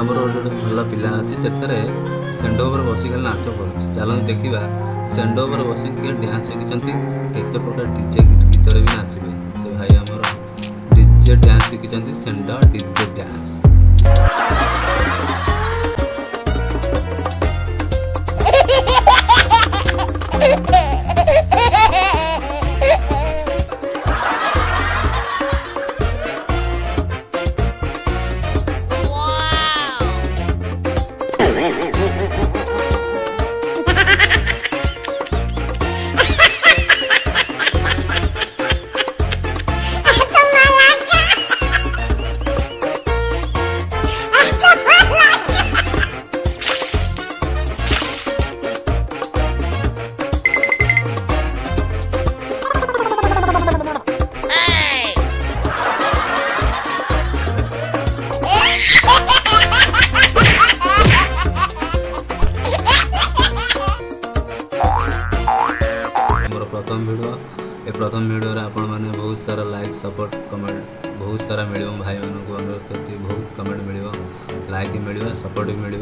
आमर गोटे भल पिला अच्छी से सेंड पर बसिक नाच कर चलते देखा सेंड पर बसिक डांस शिखी केते प्रकार डीजे गीत भी नाचे से भाई आमर डीजे डांस शिखी सेंड डीजे डांस। प्रथम वीडियो आपण मैंने बहुत सारा लाइक सपोर्ट कमेंट बहुत सारा मिल भाई मानक अनुरोध करती बहुत कमेंट मिल लाइक मिल सपोर्ट भी मिल।